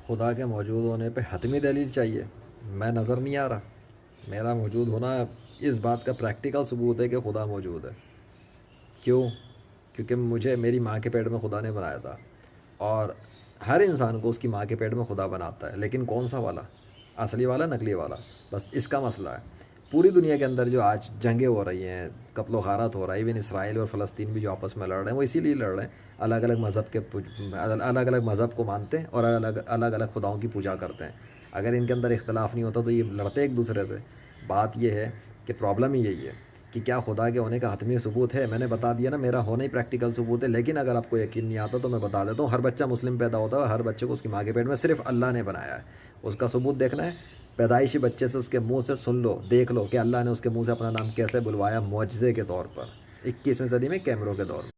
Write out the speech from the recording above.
خدا کے موجود ہونے پہ حتمی دلیل چاہیے؟ میں نظر نہیں آ رہا، میرا موجود ہونا اس بات کا پریکٹیکل ثبوت ہے کہ خدا موجود ہے۔ کیوں؟ کیونکہ مجھے میری ماں کے پیٹ میں خدا نے بنایا تھا، اور ہر انسان کو اس کی ماں کے پیٹ میں خدا بناتا ہے، لیکن کون سا والا؟ اصلی والا، نقلی والا؟ بس اس کا مسئلہ ہے۔ پوری دنیا کے اندر جو آج جنگیں ہو رہی ہیں، قتل و غارت ہو رہا ہے، ایون اسرائیل اور فلسطین بھی جو آپس میں لڑ رہے ہیں، وہ اسی لیے لڑ رہے ہیں، الگ الگ مذہب کے الگ الگ مذہب کو مانتے ہیں اور الگ الگ الگ خداؤں کی پوجا کرتے ہیں۔ اگر ان کے اندر اختلاف نہیں ہوتا تو یہ لڑتے ایک دوسرے سے۔ بات یہ ہے کہ پرابلم ہی یہی ہے کہ کیا خدا کے ہونے کا حتمی ثبوت ہے؟ میں نے بتا دیا نا، میرا ہونا ہی پریکٹیکل ثبوت ہے، لیکن اگر آپ کو یقین نہیں آتا تو میں بتا دیتا ہوں، ہر بچہ مسلم پیدا ہوتا ہے اور ہر بچے کو اس کی ماں کے پیٹ میں صرف اللہ نے بنایا ہے۔ اس کا ثبوت دیکھنا ہے، پیدائشی بچے سے اس کے منہ سے سن لو، دیکھ لو کہ اللہ نے اس کے منہ سے اپنا نام کیسے بلوایا، معجزے کے طور پر، 21ویں صدی میں کیمروں کے دور میں۔